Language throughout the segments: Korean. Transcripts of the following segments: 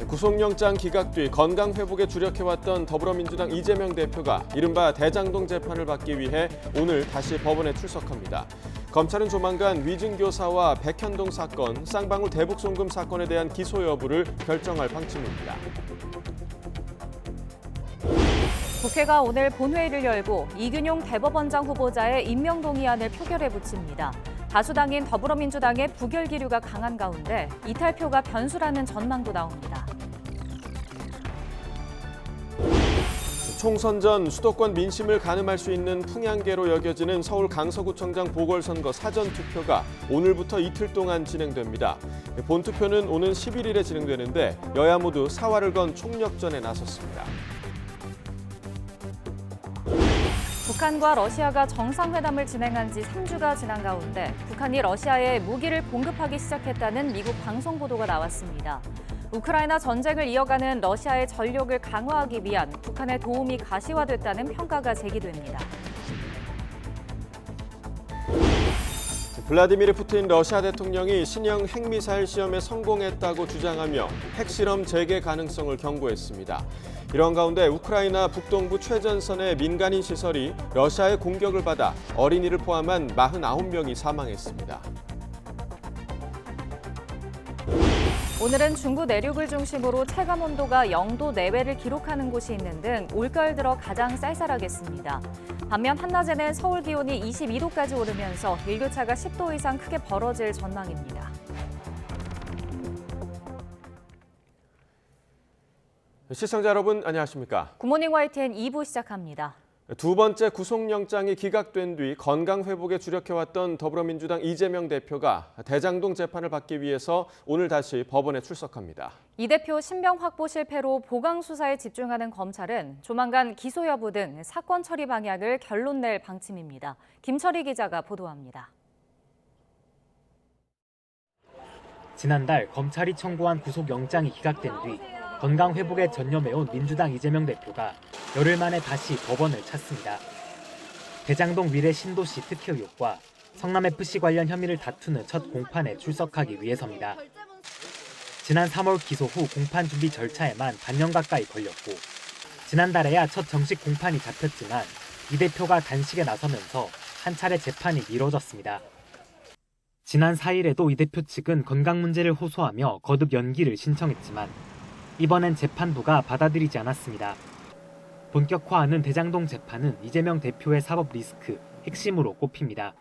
구속영장 기각 뒤 건강 회복에 주력해왔던 더불어민주당 이재명 대표가 이른바 대장동 재판을 받기 위해 오늘 다시 법원에 출석합니다. 검찰은 조만간 위증교사와 백현동 사건, 쌍방울 대북송금 사건에 대한 기소 여부를 결정할 방침입니다. 국회가 오늘 본회의를 열고 이균용 대법원장 후보자의 임명 동의안을 표결에 붙입니다. 다수당인 더불어민주당의 부결 기류가 강한 가운데 이탈표가 변수라는 전망도 나옵니다. 총선 전 수도권 민심을 가늠할 수 있는 풍향계로 여겨지는 서울 강서구청장 보궐선거 사전투표가 오늘부터 이틀 동안 진행됩니다. 본투표는 오는 11일에 진행되는데 여야 모두 사활을 건 총력전에 나섰습니다. 북한과 러시아가 정상회담을 진행한 지 3주가 지난 가운데 북한이 러시아에 무기를 공급하기 시작했다는 미국 방송 보도가 나왔습니다. 우크라이나 전쟁을 이어가는 러시아의 전력을 강화하기 위한 북한의 도움이 가시화됐다는 평가가 제기됩니다. 블라디미르 푸틴 러시아 대통령이 신형 핵미사일 시험에 성공했다고 주장하며 핵실험 재개 가능성을 경고했습니다. 이런 가운데 우크라이나 북동부 최전선의 민간인 시설이 러시아의 공격을 받아 어린이를 포함한 49명이 사망했습니다. 오늘은 중부 내륙을 중심으로 체감 온도가 0도 내외를 기록하는 곳이 있는 등 올가을 들어 가장 쌀쌀하겠습니다. 반면 한낮에는 서울 기온이 22도까지 오르면서 일교차가 10도 이상 크게 벌어질 전망입니다. 시청자 여러분 안녕하십니까? 굿모닝 YTN 2부 시작합니다. 두 번째 구속영장이 기각된 뒤 건강 회복에 주력해왔던 더불어민주당 이재명 대표가 대장동 재판을 받기 위해서 오늘 다시 법원에 출석합니다. 이 대표 신병 확보 실패로 보강 수사에 집중하는 검찰은 조만간 기소 여부 등 사건 처리 방향을 결론 낼 방침입니다. 김철희 기자가 보도합니다. 지난달 검찰이 청구한 구속영장이 기각된 뒤 건강 회복에 전념해온 민주당 이재명 대표가 열흘 만에 다시 법원을 찾습니다. 대장동 위례 신도시 특혜 의혹과 성남FC 관련 혐의를 다투는 첫 공판에 출석하기 위해서입니다. 지난 3월 기소 후 공판 준비 절차에만 반년 가까이 걸렸고 지난달에야 첫 정식 공판이 잡혔지만 이 대표가 단식에 나서면서 한 차례 재판이 미뤄졌습니다. 지난 4일에도 이 대표 측은 건강 문제를 호소하며 거듭 연기를 신청했지만 이번엔 재판부가 받아들이지 않았습니다. 본격화하는 대장동 재판은 이재명 대표의 사법 리스크 핵심으로 꼽힙니다.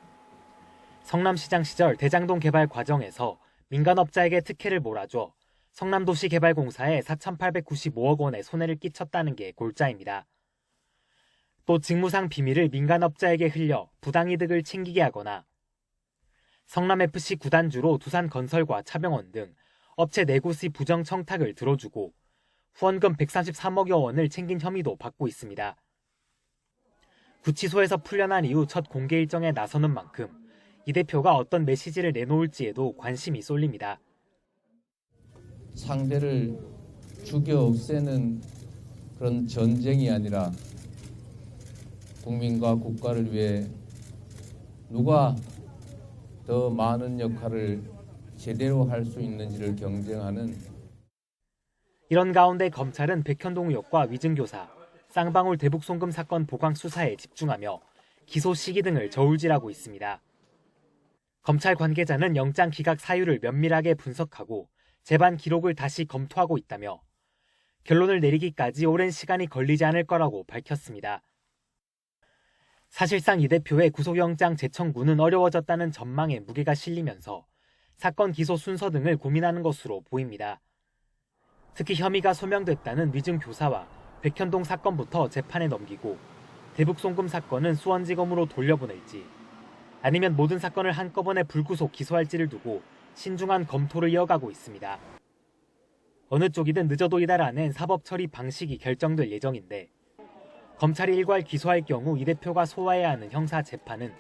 성남시장 시절 대장동 개발 과정에서 민간업자에게 특혜를 몰아줘 성남도시개발공사에 4,895억 원의 손해를 끼쳤다는 게 골자입니다. 또 직무상 비밀을 민간업자에게 흘려 부당이득을 챙기게 하거나 성남FC 구단주로 두산건설과 차병원 등 업체 내구시 부정 청탁을 들어주고 후원금 133억여 원을 챙긴 혐의도 받고 있습니다. 구치소에서 풀려난 이후 첫 공개 일정에 나서는 만큼 이 대표가 어떤 메시지를 내놓을지에도 관심이 쏠립니다. 상대를 죽여 없애는 그런 전쟁이 아니라 국민과 국가를 위해 누가 더 많은 역할을 제대로 할 수 있는지를 경쟁하는. 이런 가운데 검찰은 백현동 의혹과 위증교사, 쌍방울 대북송금 사건 보강 수사에 집중하며 기소 시기 등을 저울질하고 있습니다. 검찰 관계자는 영장 기각 사유를 면밀하게 분석하고 재반 기록을 다시 검토하고 있다며 결론을 내리기까지 오랜 시간이 걸리지 않을 거라고 밝혔습니다. 사실상 이 대표의 구속영장 재청구는 어려워졌다는 전망에 무게가 실리면서 사건 기소 순서 등을 고민하는 것으로 보입니다. 특히 혐의가 소명됐다는 위증교사와 백현동 사건부터 재판에 넘기고 대북송금 사건은 수원지검으로 돌려보낼지 아니면 모든 사건을 한꺼번에 불구속 기소할지를 두고 신중한 검토를 이어가고 있습니다. 어느 쪽이든 늦어도 이달 안엔 사법 처리 방식이 결정될 예정인데 검찰이 일괄 기소할 경우 이 대표가 소화해야 하는 형사 재판은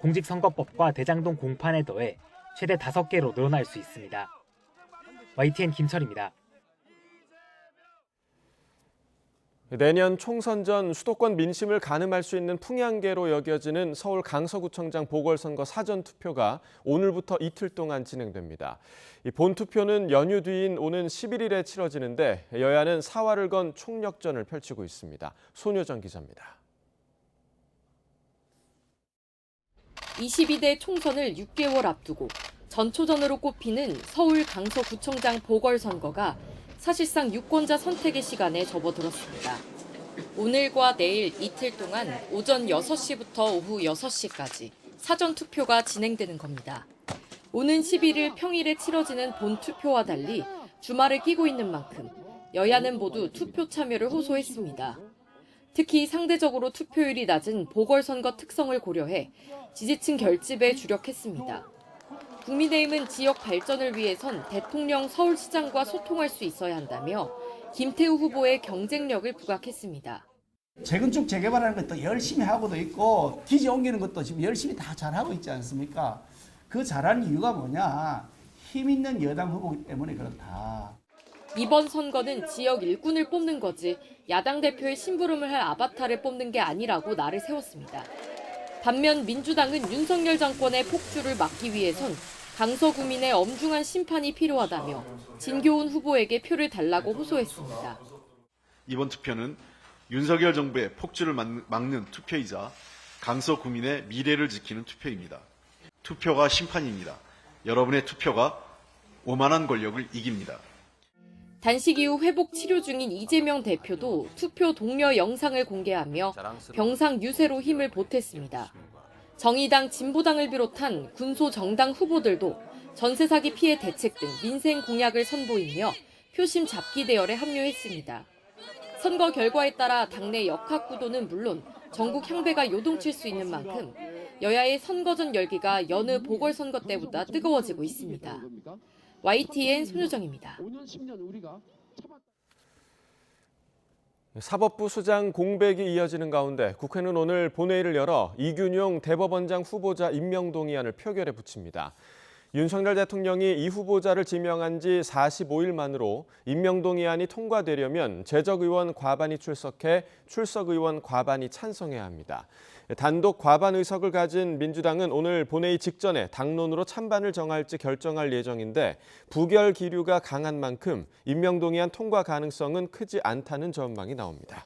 공직선거법과 대장동 공판에 더해 최대 5개로 늘어날 수 있습니다. YTN 김철입니다. 내년 총선 전 수도권 민심을 가늠할 수 있는 풍향계로 여겨지는 서울 강서구청장 보궐선거 사전투표가 오늘부터 이틀 동안 진행됩니다. 이 본투표는 연휴 뒤인 오는 11일에 치러지는데 여야는 사활을 건 총력전을 펼치고 있습니다. 손효정 기자입니다. 22대 총선을 6개월 앞두고 전초전으로 꼽히는 서울 강서구청장 보궐선거가 사실상 유권자 선택의 시간에 접어들었습니다. 오늘과 내일 이틀 동안 오전 6시부터 오후 6시까지 사전투표가 진행되는 겁니다. 오는 11일 평일에 치러지는 본투표와 달리 주말을 끼고 있는 만큼 여야는 모두 투표 참여를 호소했습니다. 특히 상대적으로 투표율이 낮은 보궐선거 특성을 고려해 지지층 결집에 주력했습니다. 국민의힘은 지역 발전을 위해선 대통령 서울시장과 소통할 수 있어야 한다며 김태우 후보의 경쟁력을 부각했습니다. 재건축 재개발하는 것도 열심히 하고도 있고 기지 옮기는 것도 지금 열심히 다 잘하고 있지 않습니까? 그 잘하는 이유가 뭐냐? 힘 있는 여당 후보이기 때문에 그렇다. 이번 선거는 지역 일꾼을 뽑는 거지 야당 대표의 심부름을 할 아바타를 뽑는 게 아니라고 날을 세웠습니다. 반면 민주당은 윤석열 정권의 폭주를 막기 위해선 강서구민의 엄중한 심판이 필요하다며 진교훈 후보에게 표를 달라고 호소했습니다. 이번 투표는 윤석열 정부의 폭주를 막는 투표이자 강서구민의 미래를 지키는 투표입니다. 투표가 심판입니다. 여러분의 투표가 오만한 권력을 이깁니다. 단식 이후 회복 치료 중인 이재명 대표도 투표 독려 영상을 공개하며 병상 유세로 힘을 보탰습니다. 정의당, 진보당을 비롯한 군소 정당 후보들도 전세 사기 피해 대책 등 민생 공약을 선보이며 표심 잡기 대열에 합류했습니다. 선거 결과에 따라 당내 역학 구도는 물론 전국 향배가 요동칠 수 있는 만큼 여야의 선거전 열기가 여느 보궐선거 때보다 뜨거워지고 있습니다. YTN 손효정입니다. 사법부 수장 공백이 이어지는 가운데 국회는 오늘 본회의를 열어 이균용 대법원장 후보자 임명 동의안을 표결에 붙입니다. 윤석열 대통령이 이 후보자를 지명한 지 45일 만으로 임명 동의안이 통과되려면 재적 의원 과반이 출석해 출석 의원 과반이 찬성해야 합니다. 단독 과반 의석을 가진 민주당은 오늘 본회의 직전에 당론으로 찬반을 정할지 결정할 예정인데 부결 기류가 강한 만큼 임명 동의안 통과 가능성은 크지 않다는 전망이 나옵니다.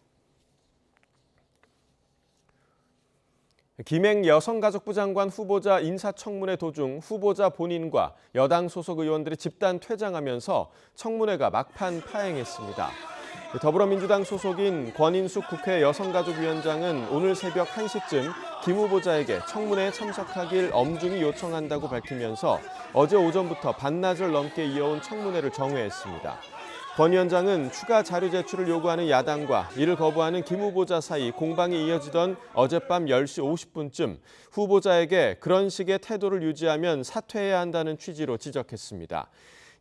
김행 여성가족부 장관 후보자 인사청문회 도중 후보자 본인과 여당 소속 의원들이 집단 퇴장하면서 청문회가 막판 파행했습니다. 더불어민주당 소속인 권인숙 국회 여성가족위원장은 오늘 새벽 1시쯤 김 후보자에게 청문회에 참석하길 엄중히 요청한다고 밝히면서 어제 오전부터 반나절 넘게 이어온 청문회를 정회했습니다. 권 위원장은 추가 자료 제출을 요구하는 야당과 이를 거부하는 김 후보자 사이 공방이 이어지던 어젯밤 10시 50분쯤 후보자에게 그런 식의 태도를 유지하면 사퇴해야 한다는 취지로 지적했습니다.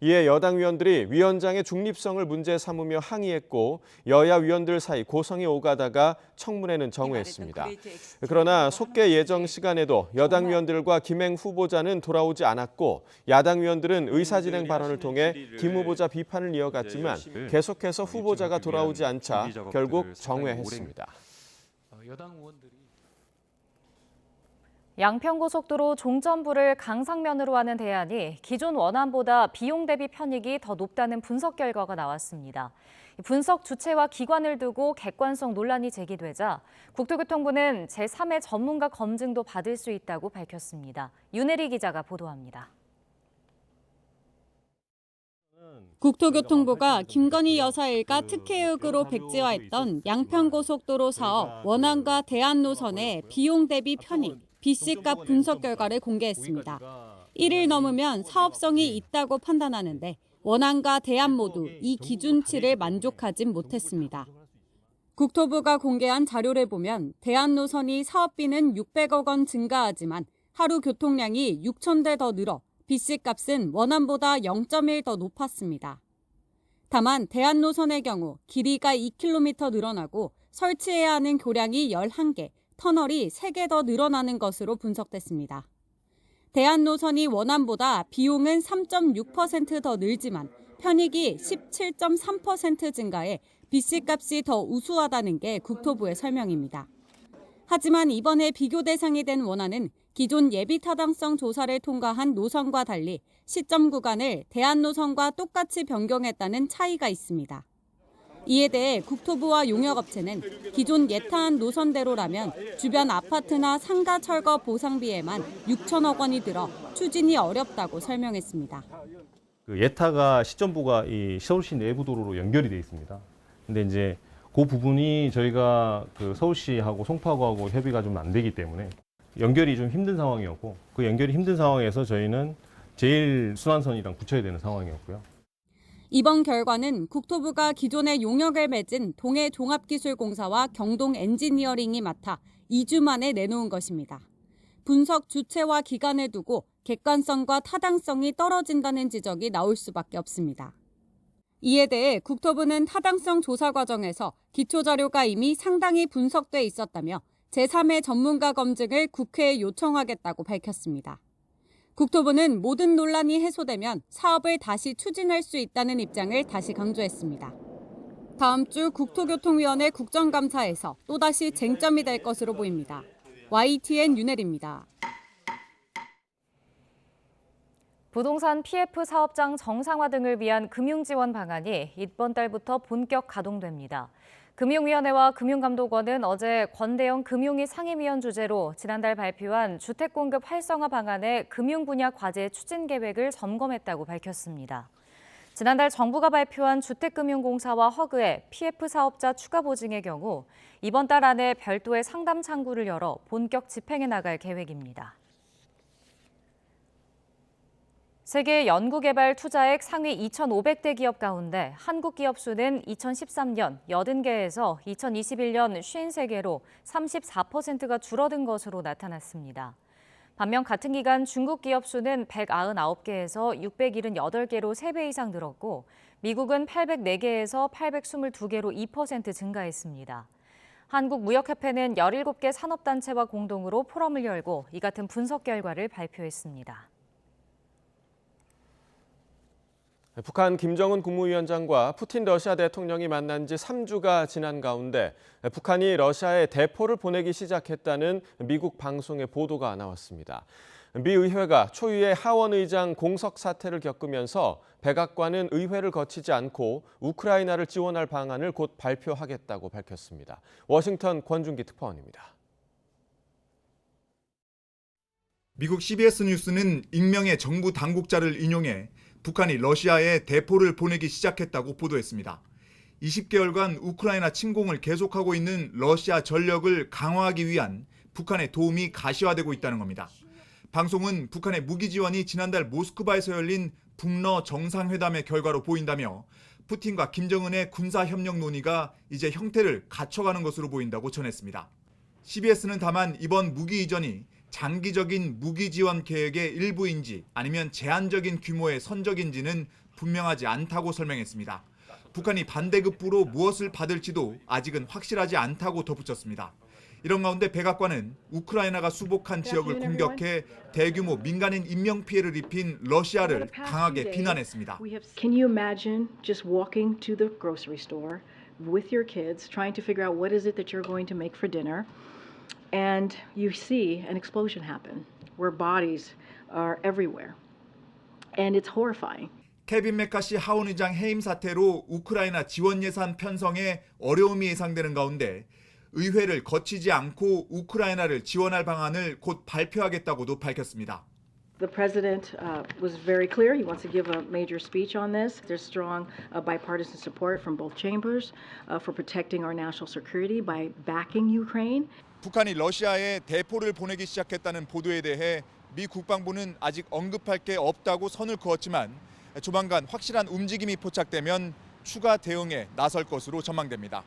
이에 여당 위원들이 위원장의 중립성을 문제 삼으며 항의했고 여야 위원들 사이 고성이 오가다가 청문회는 정회했습니다. 그러나 속개 예정 시간에도 여당 위원들과 김행 후보자는 돌아오지 않았고 야당 위원들은 의사진행 발언을 통해 김 후보자 비판을 이어갔지만 계속해서 후보자가 돌아오지 않자 결국 정회했습니다. 양평고속도로 종전부를 강상면으로 하는 대안이 기존 원안보다 비용 대비 편익이 더 높다는 분석 결과가 나왔습니다. 분석 주체와 기관을 두고 객관성 논란이 제기되자 국토교통부는 제3의 전문가 검증도 받을 수 있다고 밝혔습니다. 윤혜리 기자가 보도합니다. 국토교통부가 김건희 여사 일가 특혜 의혹으로 백지화했던 양평고속도로 사업 원안과 대안 노선의 비용 대비 편익, BC값 분석 결과를 공개했습니다. 1을 넘으면 사업성이 있다고 판단하는데 원안과 대안 모두 이 기준치를 만족하진 못했습니다. 국토부가 공개한 자료를 보면 대안 노선이 사업비는 600억 원 증가하지만 하루 교통량이 6,000대 더 늘어 BC값은 원안보다 0.1 더 높았습니다. 다만 대안 노선의 경우 길이가 2km 늘어나고 설치해야 하는 교량이 11개, 터널이 3개 더 늘어나는 것으로 분석됐습니다. 대안 노선이 원안보다 비용은 3.6% 더 늘지만 편익이 17.3% 증가해 BC값이 더 우수하다는 게 국토부의 설명입니다. 하지만 이번에 비교 대상이 된 원안은 기존 예비 타당성 조사를 통과한 노선과 달리 시점 구간을 대안노선과 똑같이 변경했다는 차이가 있습니다. 이에 대해 국토부와 용역업체는 기존 예타한 노선대로라면 주변 아파트나 상가 철거 보상비에만 6천억 원이 들어 추진이 어렵다고 설명했습니다. 그 예타가 시점부가 이 서울시 내부 도로로 연결이 돼 있습니다. 근데 이제 그 부분이 저희가 그 서울시하고 송파구하고 협의가 좀 안 되기 때문에 연결이 좀 힘든 상황이었고, 그 연결이 힘든 상황에서 저희는 제일 순환선이랑 붙여야 되는 상황이었고요. 이번 결과는 국토부가 기존의 용역을 맺은 동해종합기술공사와 경동엔지니어링이 맡아 2주 만에 내놓은 것입니다. 분석 주체와 기간을 두고 객관성과 타당성이 떨어진다는 지적이 나올 수밖에 없습니다. 이에 대해 국토부는 타당성 조사 과정에서 기초자료가 이미 상당히 분석돼 있었다며 제3의 전문가 검증을 국회에 요청하겠다고 밝혔습니다. 국토부는 모든 논란이 해소되면 사업을 다시 추진할 수 있다는 입장을 다시 강조했습니다. 다음 주 국토교통위원회 국정감사에서 또다시 쟁점이 될 것으로 보입니다. YTN 윤혜리입니다. 부동산 PF 사업장 정상화 등을 위한 금융지원 방안이 이번 달부터 본격 가동됩니다. 금융위원회와 금융감독원은 어제 권대영 금융위 상임위원 주재로 지난달 발표한 주택공급 활성화 방안의 금융 분야 과제 추진 계획을 점검했다고 밝혔습니다. 지난달 정부가 발표한 주택금융공사와 허그의 PF 사업자 추가 보증의 경우 이번 달 안에 별도의 상담 창구를 열어 본격 집행해 나갈 계획입니다. 세계 연구개발 투자액 상위 2,500대 기업 가운데 한국 기업 수는 2013년 80개에서 2021년 53개로 34%가 줄어든 것으로 나타났습니다. 반면 같은 기간 중국 기업 수는 199개에서 678개로 3배 이상 늘었고 미국은 804개에서 822개로 2% 증가했습니다. 한국무역협회는 17개 산업단체와 공동으로 포럼을 열고 이 같은 분석 결과를 발표했습니다. 북한 김정은 국무위원장과 푸틴 러시아 대통령이 만난 지 3주가 지난 가운데 북한이 러시아에 대포를 보내기 시작했다는 미국 방송의 보도가 나왔습니다. 미 의회가 초유의 하원 의장 공석 사태를 겪으면서 백악관은 의회를 거치지 않고 우크라이나를 지원할 방안을 곧 발표하겠다고 밝혔습니다. 워싱턴 권준기 특파원입니다. 미국 CBS 뉴스는 익명의 정부 당국자를 인용해 북한이 러시아에 대포를 보내기 시작했다고 보도했습니다. 20개월간 우크라이나 침공을 계속하고 있는 러시아 전력을 강화하기 위한 북한의 도움이 가시화되고 있다는 겁니다. 방송은 북한의 무기 지원이 지난달 모스크바에서 열린 북러 정상회담의 결과로 보인다며 푸틴과 김정은의 군사협력 논의가 이제 형태를 갖춰가는 것으로 보인다고 전했습니다. CBS는 다만 이번 무기 이전이 장기적인 무기 지원 계획의 일부인지 아니면 제한적인 규모의 선적인지는 분명하지 않다고 설명했습니다. 북한이 반대급부로 무엇을 받을지도 아직은 확실하지 않다고 덧붙였습니다. 이런 가운데 백악관은 우크라이나가 수복한 지역을 공격해 대규모 민간인 인명피해를 입힌 러시아를 강하게 비난했습니다. Can you imagine just walking to the grocery store with your kids trying to figure out what is it that you're going to make for dinner? And you see an explosion happen where bodies are everywhere. And it's horrifying. 케빈 메카시 하원 의장 해임 사태로 우크라이나 지원 예산 편성에 어려움이 예상되는 가운데 의회를 거치지 않고 우크라이나를 지원할 방안을 곧 발표하겠다고도 밝혔습니다. The president was very clear. He wants to give a major speech on this. There's strong bipartisan support from both chambers for protecting our national security by backing Ukraine. 북한이 러시아에 대포를 보내기 시작했다는 보도에 대해 미 국방부는 아직 언급할 게 없다고 선을 그었지만 조만간 확실한 움직임이 포착되면 추가 대응에 나설 것으로 전망됩니다.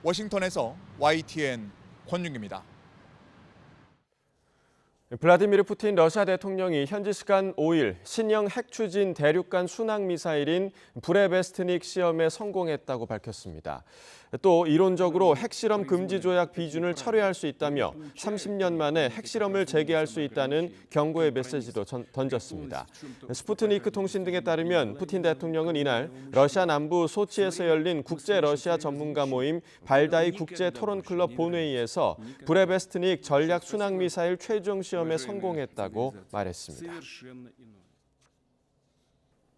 워싱턴에서 YTN 권윤기입니다. 블라디미르 푸틴 러시아 대통령이 현지 시간 5일 신형 핵 추진 대륙간 순항 미사일인 브레베스트닉 시험에 성공했다고 밝혔습니다. 또 이론적으로 핵실험 금지 조약 비준을 철회할 수 있다며 30년 만에 핵실험을 재개할 수 있다는 경고의 메시지도 던졌습니다. 스푸트니크 통신 등에 따르면 푸틴 대통령은 이날 러시아 남부 소치에서 열린 국제 러시아 전문가 모임 발다이 국제 토론 클럽 본회의에서 브레베스트닉 전략 순항 미사일 최종 시험에 성공했다고 말했습니다.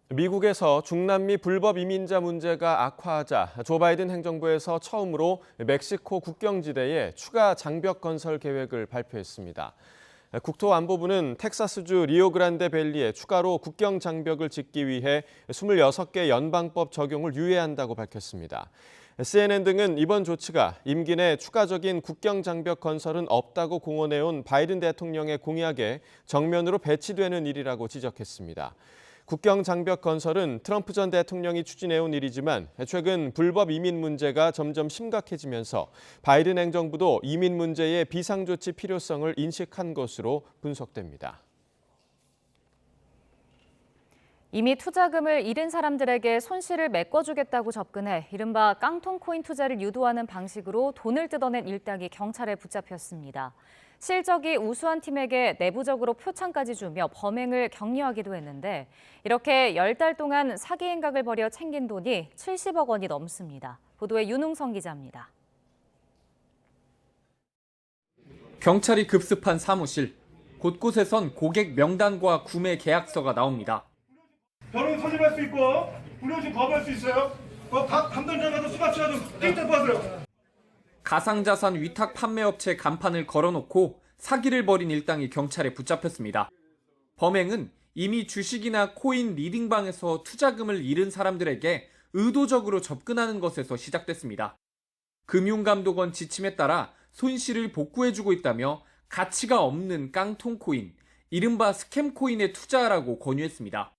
미국에서 중남미 불법 이민자 문제가 악화하자 조 바이든 행정부에서 처음으로 멕시코 국경지대에 추가 장벽 건설 계획을 발표했습니다. 국토안보부는 텍사스주 리오그란데 밸리에 추가로 국경 장벽을 짓기 위해 26개 연방법 적용을 유예한다고 밝혔습니다. CNN 등은 이번 조치가 임기 내 추가적인 국경 장벽 건설은 없다고 공언해온 바이든 대통령의 공약에 정면으로 배치되는 일이라고 지적했습니다. 국경 장벽 건설은 트럼프 전 대통령이 추진해온 일이지만 최근 불법 이민 문제가 점점 심각해지면서 바이든 행정부도 이민 문제의 비상조치 필요성을 인식한 것으로 분석됩니다. 이미 투자금을 잃은 사람들에게 손실을 메꿔주겠다고 접근해 이른바 깡통코인 투자를 유도하는 방식으로 돈을 뜯어낸 일당이 경찰에 붙잡혔습니다. 실적이 우수한 팀에게 내부적으로 표창까지 주며 범행을 격려하기도 했는데 이렇게 10달 동안 사기 행각을 벌여 챙긴 돈이 70억 원이 넘습니다. 보도에 윤웅성 기자입니다. 경찰이 급습한 사무실. 곳곳에선 고객 명단과 구매 계약서가 나옵니다. 변호인 소집할 수 있고 불려심 거부할 수 있어요. 각 감독자가도 수갑차가 좀 띵탁하세요. 가상자산 위탁 판매업체 간판을 걸어놓고 사기를 벌인 일당이 경찰에 붙잡혔습니다. 범행은 이미 주식이나 코인 리딩방에서 투자금을 잃은 사람들에게 의도적으로 접근하는 것에서 시작됐습니다. 금융감독원 지침에 따라 손실을 복구해주고 있다며 가치가 없는 깡통코인, 이른바 스캠코인에 투자하라고 권유했습니다.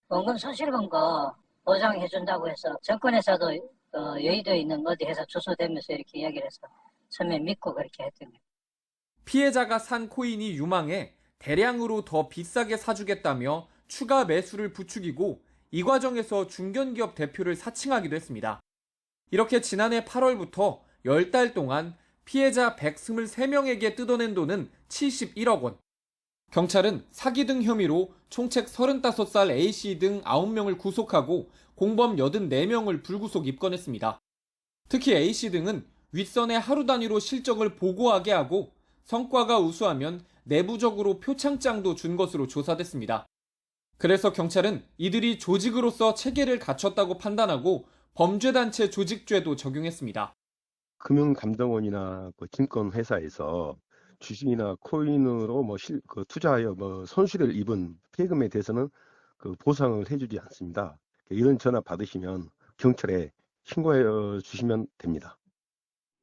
원금 손실 본 거 보장해준다고 해서 정권에서도 여의도에 있는 어디 회사 주소대면서 이렇게 이야기를 해서 처음에 믿고 그렇게 했던 거예요. 피해자가 산 코인이 유망해 대량으로 더 비싸게 사주겠다며 추가 매수를 부추기고 이 과정에서 중견기업 대표를 사칭하기도 했습니다. 이렇게 지난해 8월부터 10달 동안 피해자 123명에게 뜯어낸 돈은 71억 원. 경찰은 사기 등 혐의로 총책 35살 A씨 등 9명을 구속하고 공범 84명을 불구속 입건했습니다. 특히 A씨 등은 윗선에 하루 단위로 실적을 보고하게 하고 성과가 우수하면 내부적으로 표창장도 준 것으로 조사됐습니다. 그래서 경찰은 이들이 조직으로서 체계를 갖췄다고 판단하고 범죄단체 조직죄도 적용했습니다. 금융감독원이나 증권회사에서 주식이나 코인으로 투자하여 손실을 입은 피해금에 대해서는 보상을 해주지 않습니다. 이런 전화 받으시면 경찰에 신고해 주시면 됩니다.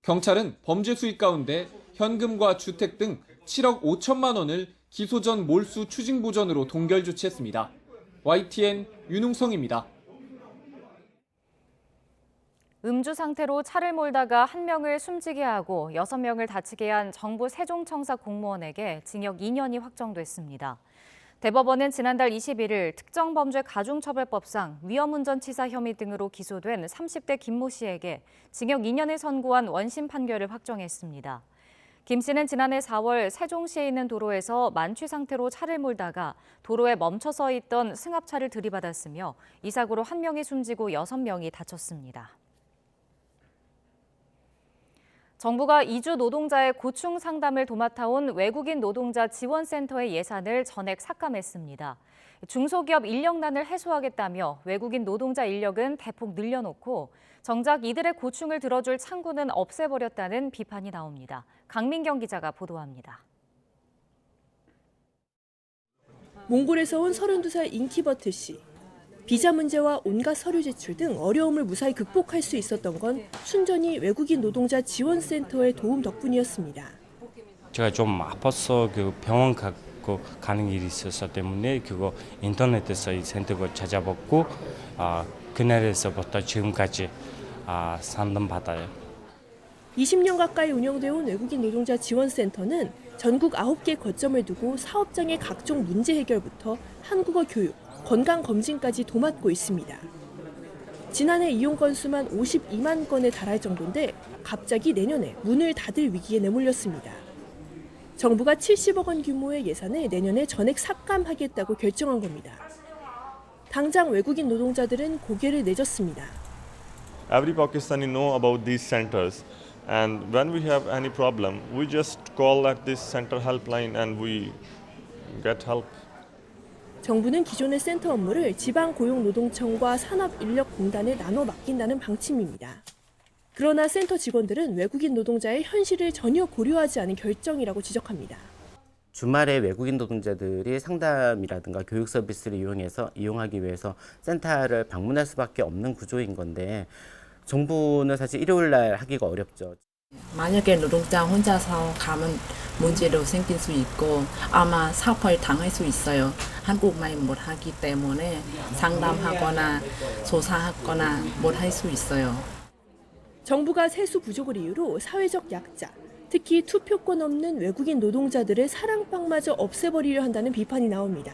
경찰은 범죄 수익 가운데 현금과 주택 등 7억 5천만 원을 기소 전 몰수 추징 보전으로 동결 조치했습니다. YTN 윤웅성입니다. 음주 상태로 차를 몰다가 1명을 숨지게 하고 6명을 다치게 한 정부 세종청사 공무원에게 징역 2년이 확정됐습니다. 대법원은 지난달 21일 특정범죄 가중처벌법상 위험운전치사 혐의 등으로 기소된 30대 김모 씨에게 징역 2년을 선고한 원심 판결을 확정했습니다. 김 씨는 지난해 4월 세종시에 있는 도로에서 만취 상태로 차를 몰다가 도로에 멈춰서 있던 승합차를 들이받았으며 이 사고로 1명이 숨지고 6명이 다쳤습니다. 정부가 이주 노동자의 고충 상담을 도맡아온 외국인 노동자 지원센터의 예산을 전액 삭감했습니다. 중소기업 인력난을 해소하겠다며 외국인 노동자 인력은 대폭 늘려놓고 정작 이들의 고충을 들어줄 창구는 없애버렸다는 비판이 나옵니다. 강민경 기자가 보도합니다. 몽골에서 온 32살 인키버트 씨. 비자 문제와 온갖 서류 제출 등 어려움을 무사히 극복할 수 있었던 건 순전히 외국인 노동자 지원센터의 도움 덕분이었습니다. 제가 좀 아파서 병원 가는 일이 있었기 때문에 그거 인터넷에서 이 센터를 찾아봤고 그날에서부터 지금까지 상담받아요. 20년 가까이 운영되어 온 외국인 노동자 지원센터는 전국 9개 거점을 두고 사업장의 각종 문제 해결부터 한국어 교육, 건강검진까지 도맡고 있습니다. 지난해 이용 건수만 52만 건에 달할 정도인데 갑자기 내년에 문을 닫을 위기에 내몰렸습니다. 정부가 70억 원 규모의 예산을 내년에 전액 삭감하겠다고 결정한 겁니다. 당장 외국인 노동자들은 고개를 내젓습니다. Every Pakistani know about these centers, and when we have any problem, we just call at this center helpline and we get help. 정부는 기존의 센터 업무를 지방고용노동청과 산업인력공단에 나눠 맡긴다는 방침입니다. 그러나 센터 직원들은 외국인 노동자의 현실을 전혀 고려하지 않은 결정이라고 지적합니다. 주말에 외국인 노동자들이 상담이라든가 교육 서비스를 이용하기 위해서 센터를 방문할 수밖에 없는 구조인 건데 정부는 사실 일요일 날 하기가 어렵죠. 만약에 노동자 혼자서 가면 문제도 생길 수 있고 아마 사포를 당할 수 있어요. 한국말 못하기 때문에 상담하거나 조사하거나 못할 수 있어요. 정부가 세수 부족을 이유로 사회적 약자, 특히 투표권 없는 외국인 노동자들의 사랑방마저 없애버리려 한다는 비판이 나옵니다.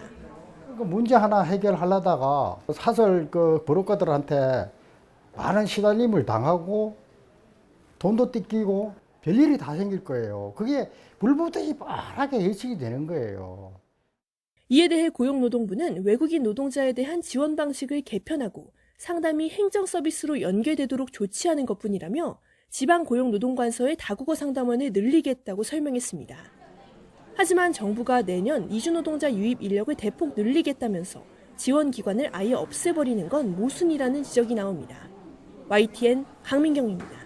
문제 하나 해결하려다가 사설 브로커들한테 많은 시달림을 당하고 돈도 뜯기고 별일이 다 생길 거예요. 그게 불보듯이 뻔하게 예측이 되는 거예요. 이에 대해 고용노동부는 외국인 노동자에 대한 지원 방식을 개편하고 상담이 행정 서비스로 연계되도록 조치하는 것뿐이라며 지방고용노동관서의 다국어 상담원을 늘리겠다고 설명했습니다. 하지만 정부가 내년 이주노동자 유입 인력을 대폭 늘리겠다면서 지원기관을 아예 없애버리는 건 모순이라는 지적이 나옵니다. YTN 강민경입니다.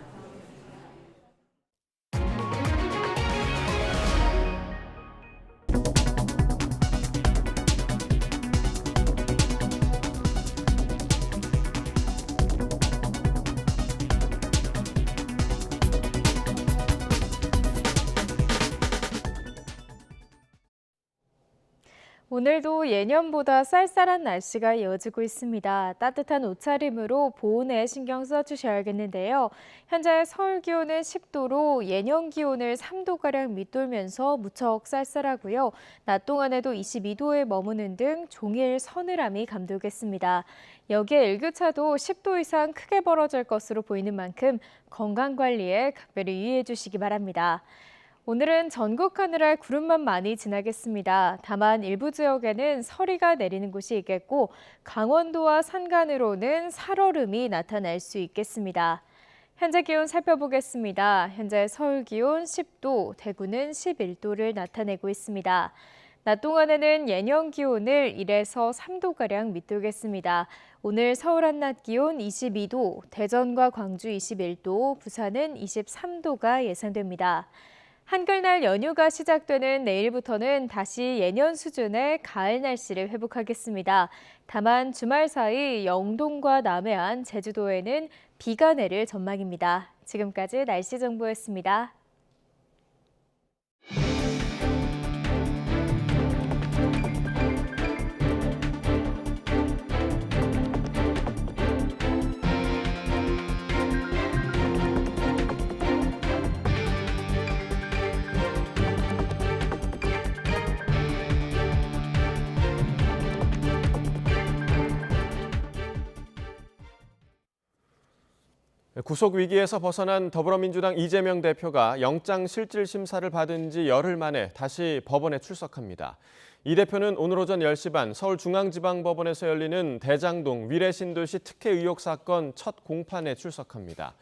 오늘도 예년보다 쌀쌀한 날씨가 이어지고 있습니다. 따뜻한 옷차림으로 보온에 신경 써주셔야겠는데요. 현재 서울 기온은 10도로 예년 기온을 3도가량 밑돌면서 무척 쌀쌀하고요. 낮 동안에도 22도에 머무는 등 종일 서늘함이 감돌겠습니다. 여기에 일교차도 10도 이상 크게 벌어질 것으로 보이는 만큼 건강관리에 각별히 유의해 주시기 바랍니다. 오늘은 전국 하늘을 구름만 많이 지나겠습니다. 다만 일부 지역에는 서리가 내리는 곳이 있겠고 강원도와 산간으로는 살얼음이 나타날 수 있겠습니다. 현재 기온 살펴보겠습니다. 현재 서울 기온 10도, 대구는 11도를 나타내고 있습니다. 낮 동안에는 예년 기온을 1에서 3도가량 밑돌겠습니다. 오늘 서울 한낮 기온 22도, 대전과 광주 21도, 부산은 23도가 예상됩니다. 한글날 연휴가 시작되는 내일부터는 다시 예년 수준의 가을 날씨를 회복하겠습니다. 다만 주말 사이 영동과 남해안, 제주도에는 비가 내릴 전망입니다. 지금까지 날씨 정보였습니다. 구속 위기에서 벗어난 더불어민주당 이재명 대표가 영장 실질 심사를 받은 지 열흘 만에 다시 법원에 출석합니다. 이 대표는 오늘 오전 10시 반 서울중앙지방법원에서 열리는 대장동 위례신도시 특혜 의혹 사건 첫 공판에 출석합니다.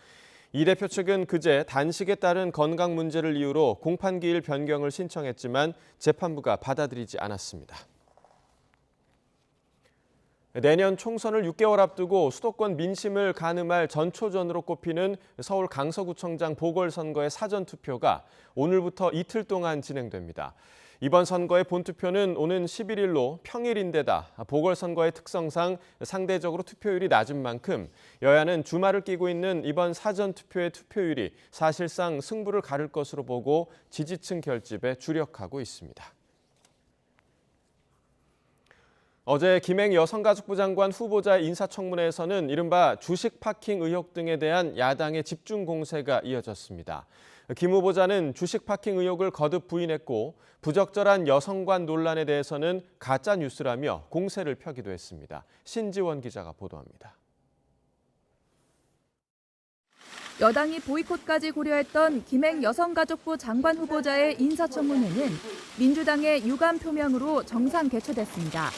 이 대표 측은 그제 단식에 따른 건강 문제를 이유로 공판기일 변경을 신청했지만 재판부가 받아들이지 않았습니다. 내년 총선을 6개월 앞두고 수도권 민심을 가늠할 전초전으로 꼽히는 서울 강서구청장 보궐선거의 사전투표가 오늘부터 이틀 동안 진행됩니다. 이번 선거의 본투표는 오는 11일로 평일인데다 보궐선거의 특성상 상대적으로 투표율이 낮은 만큼 여야는 주말을 끼고 있는 이번 사전투표의 투표율이 사실상 승부를 가를 것으로 보고 지지층 결집에 주력하고 있습니다. 어제 김행 여성가족부 장관 후보자의 인사청문회에서는 이른바 주식 파킹 의혹 등에 대한 야당의 집중 공세가 이어졌습니다. 김 후보자는 주식 파킹 의혹을 거듭 부인했고 부적절한 여성관 논란에 대해서는 가짜 뉴스라며 공세를 펴기도 했습니다. 신지원 기자가 보도합니다. 여당이 보이콧까지 고려했던 김행 여성가족부 장관 후보자의 인사청문회는 민주당의 유감 표명으로 정상 개최됐습니다.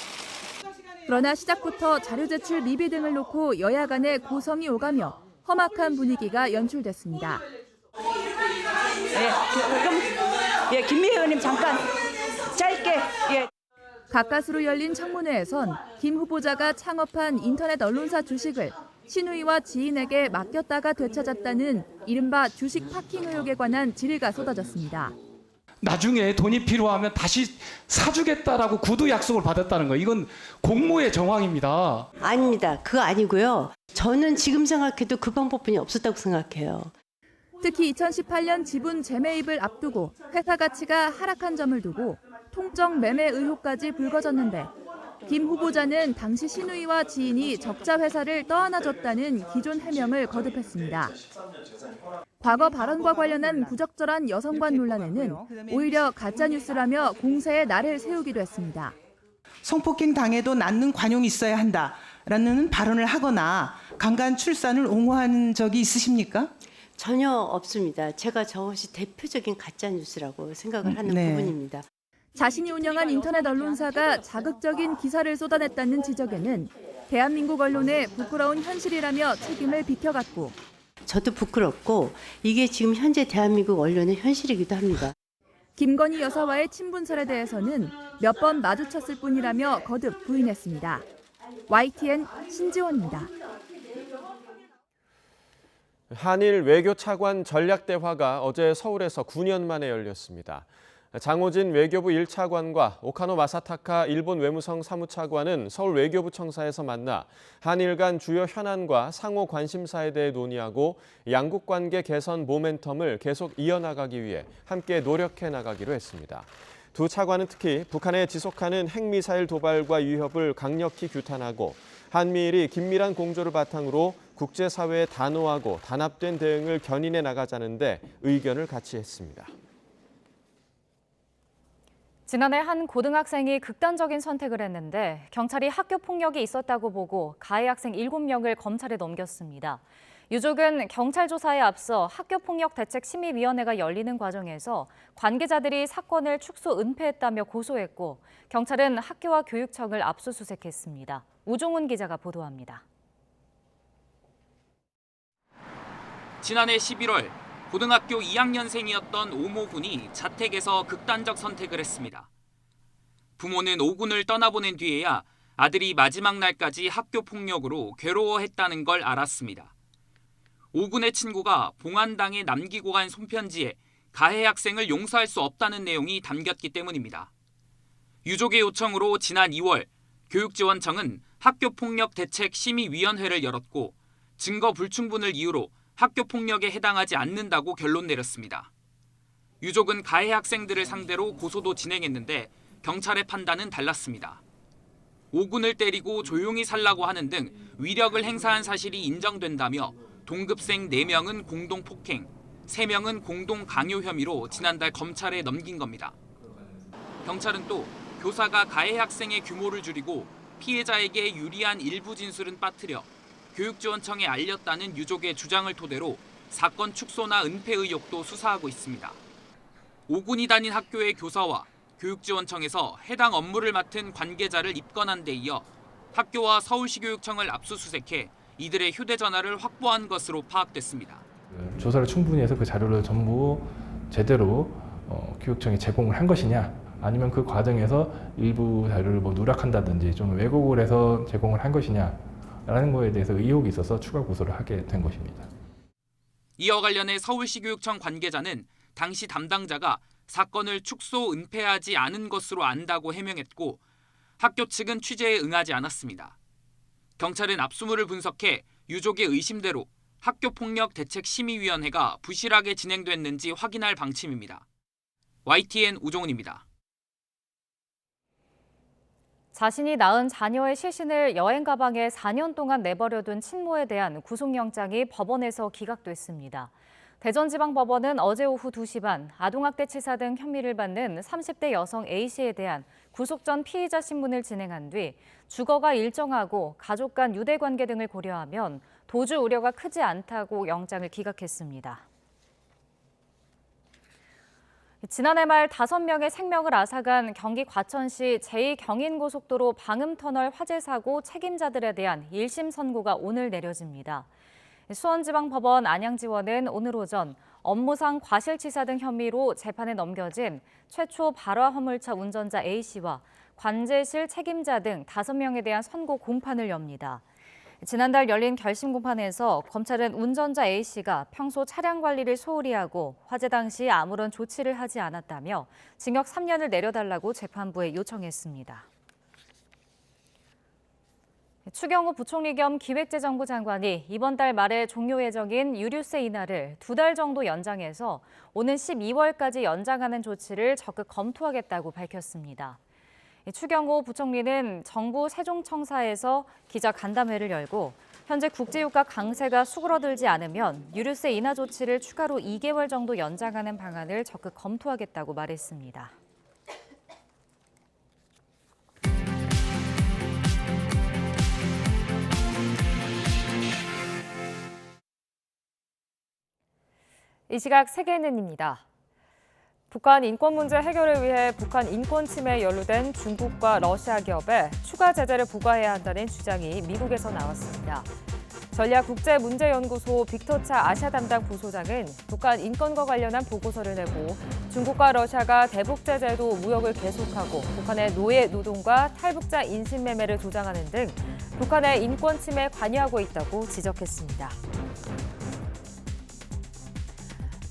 그러나 시작부터 자료 제출 미비 등을 놓고 여야 간의 고성이 오가며 험악한 분위기가 연출됐습니다. 김미애 의원님 잠깐 짧게. 가까스로 열린 청문회에선 김 후보자가 창업한 인터넷 언론사 주식을 신우이와 지인에게 맡겼다가 되찾았다는 이른바 주식 파킹 의혹에 관한 질의가 쏟아졌습니다. 나중에 돈이 필요하면 다시 사주겠다라고 구두 약속을 받았다는 거, 이건 공모의 정황입니다. 아닙니다. 그거 아니고요. 저는 지금 생각해도 그 방법뿐이 없었다고 생각해요. 특히 2018년 지분 재매입을 앞두고 회사 가치가 하락한 점을 두고 통정 매매 의혹까지 불거졌는데 김 후보자는 당시 신우이와 지인이 적자 회사를 떠안아줬다는 기존 해명을 거듭했습니다. 과거 발언과 관련한 부적절한 여성관 논란에는 오히려 가짜뉴스라며 공세에 날을 세우기도 했습니다. 성폭행 당해도 낳는 관용이 있어야 한다라는 발언을 하거나 강간 출산을 옹호한 적이 있으십니까? 전혀 없습니다. 제가 저것이 대표적인 가짜뉴스라고 생각을 하는 부분입니다. 자신이 운영한 인터넷 언론사가 자극적인 기사를 쏟아냈다는 지적에는 대한민국 언론의 부끄러운 현실이라며 책임을 비켜갔고 저도 부끄럽고 이게 지금 현재 대한민국 언론의 현실이기도 합니다. 김건희 여사와의 친분설에 대해서는 몇 번 마주쳤을 뿐이라며 거듭 부인했습니다. YTN 신지원입니다. 한일 외교차관 전략대화가 어제 서울에서 9년 만에 열렸습니다. 장호진 외교부 1차관과 오카노 마사타카 일본 외무성 사무차관은 서울 외교부 청사에서 만나 한일 간 주요 현안과 상호 관심사에 대해 논의하고 양국 관계 개선 모멘텀을 계속 이어나가기 위해 함께 노력해 나가기로 했습니다. 두 차관은 특히 북한의 지속하는 핵미사일 도발과 위협을 강력히 규탄하고 한미일이 긴밀한 공조를 바탕으로 국제사회에 단호하고 단합된 대응을 견인해 나가자는 데 의견을 같이 했습니다. 지난해 한 고등학생이 극단적인 선택을 했는데 경찰이 학교 폭력이 있었다고 보고 가해 학생 7명을 검찰에 넘겼습니다. 유족은 경찰 조사에 앞서 학교폭력대책심의위원회가 열리는 과정에서 관계자들이 사건을 축소 은폐했다며 고소했고 경찰은 학교와 교육청을 압수수색했습니다. 우종훈 기자가 보도합니다. 지난해 11월 고등학교 2학년생이었던 오모 군이 자택에서 극단적 선택을 했습니다. 부모는 오 군을 떠나보낸 뒤에야 아들이 마지막 날까지 학교 폭력으로 괴로워했다는 걸 알았습니다. 오 군의 친구가 봉안당에 남기고 간 손편지에 가해 학생을 용서할 수 없다는 내용이 담겼기 때문입니다. 유족의 요청으로 지난 2월 교육지원청은 학교폭력대책심의위원회를 열었고 증거 불충분을 이유로 학교폭력에 해당하지 않는다고 결론 내렸습니다. 유족은 가해 학생들을 상대로 고소도 진행했는데 경찰의 판단은 달랐습니다. 5군을 때리고 조용히 살라고 하는 등 위력을 행사한 사실이 인정된다며 동급생 4명은 공동폭행, 3명은 공동강요 혐의로 지난달 검찰에 넘긴 겁니다. 경찰은 또 교사가 가해 학생의 규모를 줄이고 피해자에게 유리한 일부 진술은 빠뜨려 교육지원청에 알렸다는 유족의 주장을 토대로 사건 축소나 은폐 의혹도 수사하고 있습니다. 5군이 다닌 학교의 교사와 교육지원청에서 해당 업무를 맡은 관계자를 입건한 데 이어 학교와 서울시교육청을 압수수색해 이들의 휴대전화를 확보한 것으로 파악됐습니다. 조사를 충분히 해서 그 자료를 전부 제대로 교육청에 제공을 한 것이냐, 아니면 그 과정에서 일부 자료를 누락한다든지 좀 왜곡을 해서 제공을 한 것이냐라는 거에 대해서 의혹이 있어서 추가 고소를 하게 된 것입니다. 이와 관련해 서울시교육청 관계자는 당시 담당자가 사건을 축소 은폐하지 않은 것으로 안다고 해명했고 학교 측은 취재에 응하지 않았습니다. 경찰은 압수물을 분석해 유족의 의심대로 학교폭력대책심의위원회가 부실하게 진행됐는지 확인할 방침입니다. YTN 우종훈입니다. 자신이 낳은 자녀의 시신을 여행 가방에 4년 동안 내버려둔 친모에 대한 구속영장이 법원에서 기각됐습니다. 대전지방법원은 어제 오후 2시 반 아동학대치사 등 혐의를 받는 30대 여성 A씨에 대한 구속 전 피의자 신문을 진행한 뒤 주거가 일정하고 가족 간 유대관계 등을 고려하면 도주 우려가 크지 않다고 영장을 기각했습니다. 지난해 말 5명의 생명을 앗아간 경기 과천시 제2경인고속도로 방음터널 화재 사고 책임자들에 대한 1심 선고가 오늘 내려집니다. 수원지방법원 안양지원은 오늘 오전 업무상 과실치사 등 혐의로 재판에 넘겨진 최초 발화 화물차 운전자 A씨와 관제실 책임자 등 5명에 대한 선고 공판을 엽니다. 지난달 열린 결심 공판에서 검찰은 운전자 A씨가 평소 차량 관리를 소홀히 하고 화재 당시 아무런 조치를 하지 않았다며 징역 3년을 내려달라고 재판부에 요청했습니다. 추경호 부총리 겸 기획재정부 장관이 이번 달 말에 종료 예정인 유류세 인하를 2달 정도 연장해서 오는 12월까지 연장하는 조치를 적극 검토하겠다고 밝혔습니다. 추경호 부총리는 정부 세종청사에서 기자 간담회를 열고 현재 국제유가 강세가 수그러들지 않으면 유류세 인하 조치를 추가로 2개월 정도 연장하는 방안을 적극 검토하겠다고 말했습니다. 이 시각 세계는입니다. 북한 인권 문제 해결을 위해 북한 인권 침해에 연루된 중국과 러시아 기업에 추가 제재를 부과해야 한다는 주장이 미국에서 나왔습니다. 전략국제문제연구소 빅터차 아시아 담당 부소장은 북한 인권과 관련한 보고서를 내고 중국과 러시아가 대북 제재도 무역을 계속하고 북한의 노예 노동과 탈북자 인신매매를 조장하는 등 북한의 인권 침해에 관여하고 있다고 지적했습니다.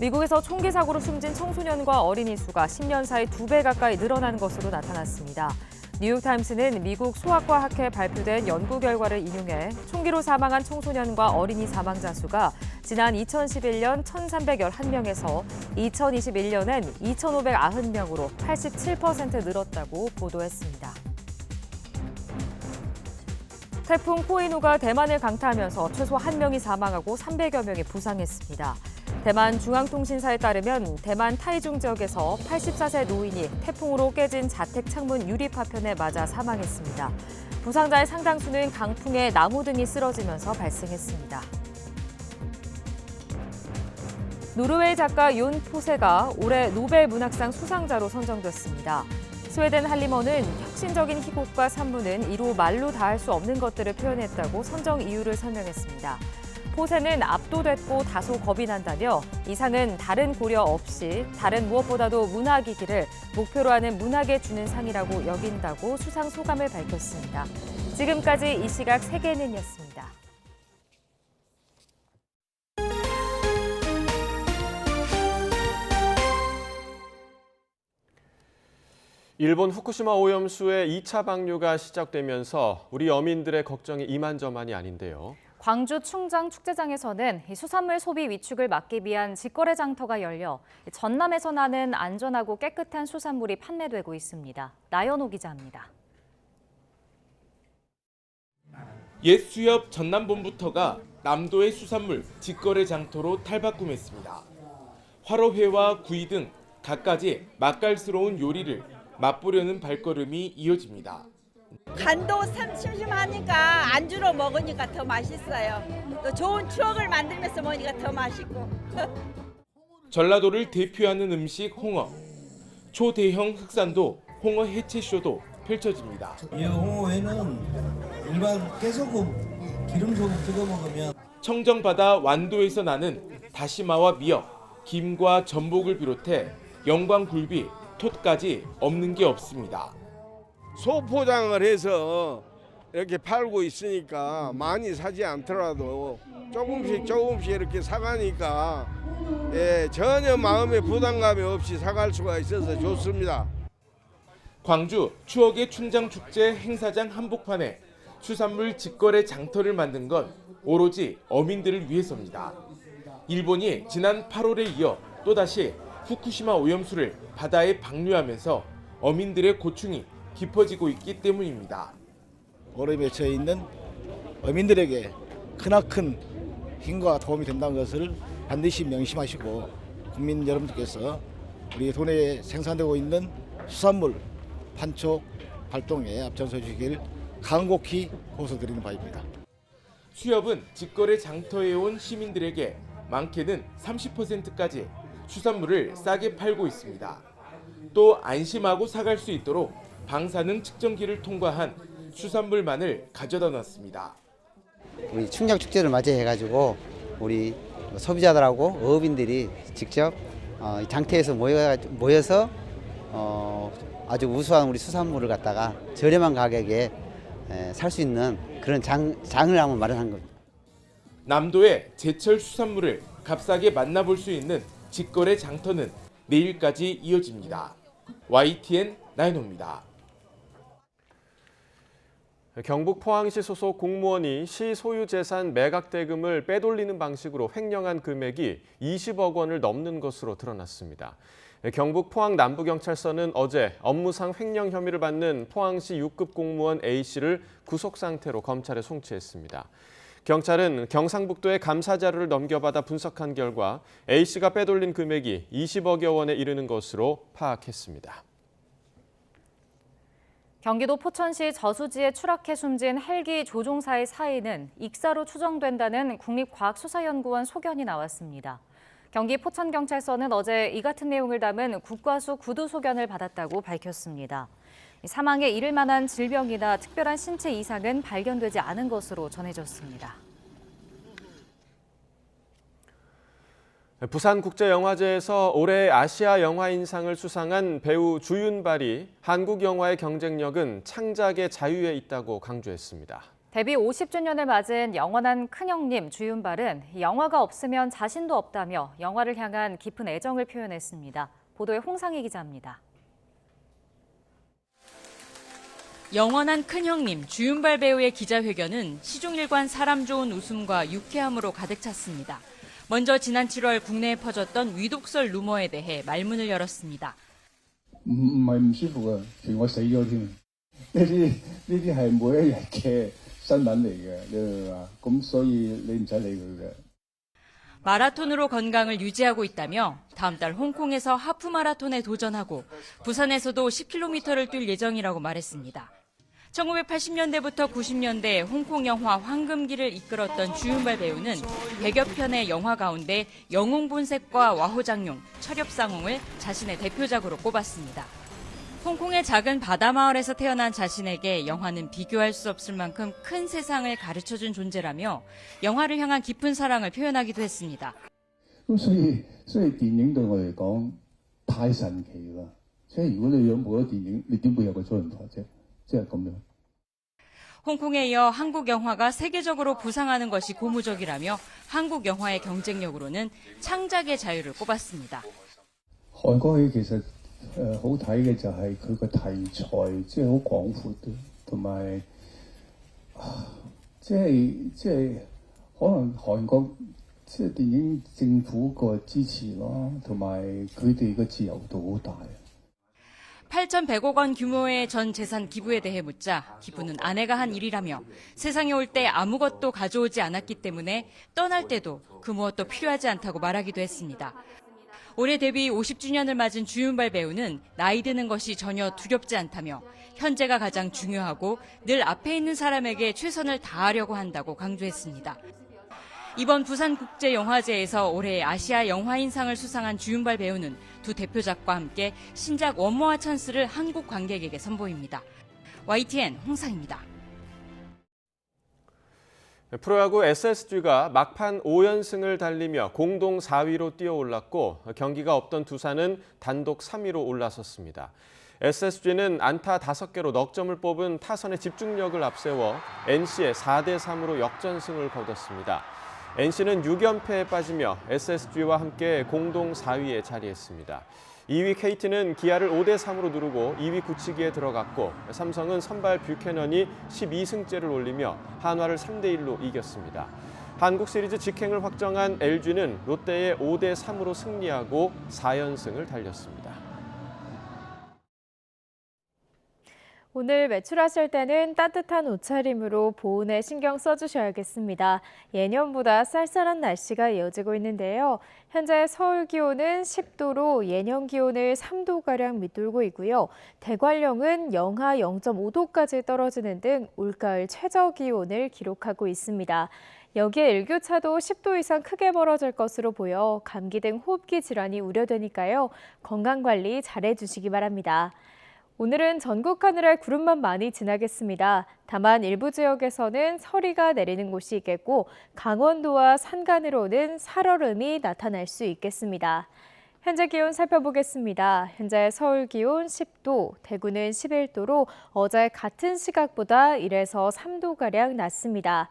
미국에서 총기 사고로 숨진 청소년과 어린이 수가 10년 사이 2배 가까이 늘어난 것으로 나타났습니다. 뉴욕타임스는 미국 소아과학회 발표된 연구 결과를 인용해 총기로 사망한 청소년과 어린이 사망자 수가 지난 2011년 1,311명에서 2021년엔 2,590명으로 87% 늘었다고 보도했습니다. 태풍 포이누가 대만을 강타하면서 최소 1명이 사망하고 300여 명이 부상했습니다. 대만 중앙통신사에 따르면 대만 타이중 지역에서 84세 노인이 태풍으로 깨진 자택 창문 유리 파편에 맞아 사망했습니다. 부상자의 상당수는 강풍에 나무 등이 쓰러지면서 발생했습니다. 노르웨이 작가 욘 포세가 올해 노벨 문학상 수상자로 선정됐습니다. 스웨덴 할리머는 혁신적인 희곡과 산문은 이루 말로 다할 수 없는 것들을 표현했다고 선정 이유를 설명했습니다. 포세는 압도됐고 다소 겁이 난다며 이 상은 다른 고려 없이 다른 무엇보다도 문학이기를 목표로 하는 문학에 주는 상이라고 여긴다고 수상 소감을 밝혔습니다. 지금까지 이 시각 세계는이었습니다. 일본 후쿠시마 오염수의 2차 방류가 시작되면서 우리 어민들의 걱정이 이만저만이 아닌데요. 광주 충장 축제장에서는 수산물 소비 위축을 막기 위한 직거래 장터가 열려 전남에서 나는 안전하고 깨끗한 수산물이 판매되고 있습니다. 나연호 기자입니다. 옛 수협 전남본부터가 남도의 수산물 직거래 장터로 탈바꿈했습니다. 화로회와 구이 등 갖가지 맛깔스러운 요리를 맛보려는 발걸음이 이어집니다. 간도 심심하니까 안주로 먹으니까 더 맛있어요. 또 좋은 추억을 만들면서 먹으니까 더 맛있고. 전라도를 대표하는 음식 홍어. 초대형 흑산도 홍어 해체쇼도 펼쳐집니다. 이 홍어회는 일반 깨소금, 기름소금 찍어 먹으면 청정바다 완도에서 나는 다시마와 미역, 김과 전복을 비롯해 영광굴비, 톳까지 없는 게 없습니다. 소포장을 해서 이렇게 팔고 있으니까 많이 사지 않더라도 조금씩 이렇게 사가니까 전혀 마음에 부담감이 없이 사갈 수가 있어서 좋습니다. 광주 추억의 충장축제 행사장 한복판에 수산물 직거래 장터를 만든 건 오로지 어민들을 위해서입니다. 일본이 지난 8월에 이어 또다시 후쿠시마 오염수를 바다에 방류하면서 어민들의 고충이 깊어지고 있기 때문입니다. 어려움에 처해 있는 어민들에게 크나큰 힘과 도움이 된다는 것을 반드시 명심하시고 국민 여러분들께서 우리 도내에 생산되고 있는 수산물 판촉 활동에 앞장서 주시길 간곡히 호소드리는 바입니다. 수협은 직거래 장터에 온 시민들에게 많게는 30%까지 수산물을 싸게 팔고 있습니다. 또 안심하고 사갈 수 있도록 방사능 측정기를 통과한 수산물만을 가져다 놨습니다. 우리 충장축제를 맞이해가지고 우리 소비자들하고 어업인들이 직접 장터에서 모여서 아주 우수한 우리 수산물을 갖다가 저렴한 가격에 살 수 있는 그런 장을 한번 마련한 겁니다. 남도의 제철 수산물을 값싸게 만나볼 수 있는 직거래 장터는 내일까지 이어집니다. YTN 나인호입니다. 경북 포항시 소속 공무원이 시 소유 재산 매각 대금을 빼돌리는 방식으로 횡령한 금액이 20억 원을 넘는 것으로 드러났습니다. 경북 포항 남부경찰서는 어제 업무상 횡령 혐의를 받는 포항시 6급 공무원 A씨를 구속 상태로 검찰에 송치했습니다. 경찰은 경상북도에 감사 자료를 넘겨받아 분석한 결과 A씨가 빼돌린 금액이 20억여 원에 이르는 것으로 파악했습니다. 경기도 포천시 저수지에 추락해 숨진 헬기 조종사의 사인은 익사로 추정된다는 국립과학수사연구원 소견이 나왔습니다. 경기 포천경찰서는 어제 이 같은 내용을 담은 국과수 구두 소견을 받았다고 밝혔습니다. 사망에 이를 만한 질병이나 특별한 신체 이상은 발견되지 않은 것으로 전해졌습니다. 부산국제영화제에서 올해 아시아 영화인상을 수상한 배우 주윤발이 한국 영화의 경쟁력은 창작의 자유에 있다고 강조했습니다. 데뷔 50주년을 맞은 영원한 큰형님 주윤발은 영화가 없으면 자신도 없다며 영화를 향한 깊은 애정을 표현했습니다. 보도에 홍상희 기자입니다. 영원한 큰형님 주윤발 배우의 기자회견은 시종일관 사람 좋은 웃음과 유쾌함으로 가득 찼습니다. 먼저 지난 7월 국내에 퍼졌던 위독설 루머에 대해 말문을 열었습니다. 唔係唔舒服啊，連我死咗添。呢啲係每一日嘅新聞嚟嘅，你明嘛？咁所以你唔使理佢嘅。 마라톤으로 건강을 유지하고 있다며 다음 달 홍콩에서 하프 마라톤에 도전하고 부산에서도 10km를 뛸 예정이라고 말했습니다. 1980년대부터 90년대 홍콩 영화 황금기를 이끌었던 주윤발 배우는 100여 편의 영화 가운데 영웅본색과 와호장룡, 철엽상홍을 자신의 대표작으로 꼽았습니다. 홍콩의 작은 바다마을에서 태어난 자신에게 영화는 비교할 수 없을 만큼 큰 세상을 가르쳐준 존재라며 영화를 향한 깊은 사랑을 표현하기도 했습니다. 所以電影對我嚟講太神奇啦！即係如果你冇咗電影，你點會有個周潤發啫？即係咁樣。 홍콩에 이어 한국 영화가 세계적으로 부상하는 것이 고무적이라며 한국 영화의 경쟁력으로는 창작의 자유를 꼽았습니다. 韓國戲其實好睇嘅就係佢個題材即係好廣闊嘅，同埋即係可能韓國即係電影政府個支持咯，同埋佢哋嘅自由度好大。 8,100억 원 규모의 전 재산 기부에 대해 묻자 기부는 아내가 한 일이라며 세상에 올 때 아무것도 가져오지 않았기 때문에 떠날 때도 그 무엇도 필요하지 않다고 말하기도 했습니다. 올해 데뷔 50주년을 맞은 주윤발 배우는 나이 드는 것이 전혀 두렵지 않다며 현재가 가장 중요하고 늘 앞에 있는 사람에게 최선을 다하려고 한다고 강조했습니다. 이번 부산국제영화제에서 올해 아시아 영화인상을 수상한 주윤발 배우는 두 대표작과 함께 신작 원모아 찬스를 한국 관객에게 선보입니다. YTN 홍상입니다. 프로야구 SSG가 막판 5연승을 달리며 공동 4위로 뛰어올랐고 경기가 없던 두산은 단독 3위로 올라섰습니다. SSG는 안타 5개로 넉 점을 뽑은 타선의 집중력을 앞세워 NC에 4대3으로 역전승을 거뒀습니다. NC는 6연패에 빠지며 SSG와 함께 공동 4위에 자리했습니다. 2위 KT는 기아를 5대3으로 누르고 2위 굳히기에 들어갔고 삼성은 선발 뷰캐넌이 12승째를 올리며 한화를 3대1로 이겼습니다. 한국 시리즈 직행을 확정한 LG는 롯데에 5대3으로 승리하고 4연승을 달렸습니다. 오늘 외출하실 때는 따뜻한 옷차림으로 보온에 신경 써주셔야겠습니다. 예년보다 쌀쌀한 날씨가 이어지고 있는데요. 현재 서울 기온은 10도로 예년 기온을 3도가량 밑돌고 있고요. 대관령은 영하 0.5도까지 떨어지는 등 올가을 최저 기온을 기록하고 있습니다. 여기에 일교차도 10도 이상 크게 벌어질 것으로 보여 감기 등 호흡기 질환이 우려되니까요. 건강관리 잘해주시기 바랍니다. 오늘은 전국 하늘에 구름만 많이 지나겠습니다. 다만 일부 지역에서는 서리가 내리는 곳이 있겠고 강원도와 산간으로는 살얼음이 나타날 수 있겠습니다. 현재 기온 살펴보겠습니다. 현재 서울 기온 10도, 대구는 11도로 어제 같은 시각보다 1에서 3도가량 낮습니다.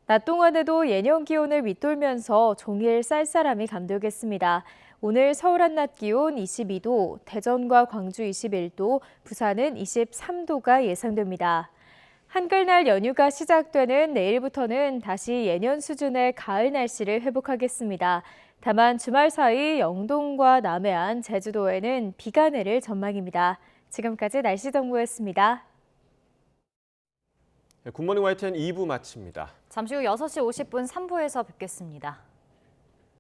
낮 동안에도 예년 기온을 밑돌면서 종일 쌀쌀함이 감돌겠습니다. 오늘 서울 한낮 기온 22도, 대전과 광주 21도, 부산은 23도가 예상됩니다. 한글날 연휴가 시작되는 내일부터는 다시 예년 수준의 가을 날씨를 회복하겠습니다. 다만 주말 사이 영동과 남해안, 제주도에는 비가 내릴 전망입니다. 지금까지 날씨 정보였습니다. 굿모닝 YTN 2부 마칩니다. 잠시 후 6시 50분 3부에서 뵙겠습니다.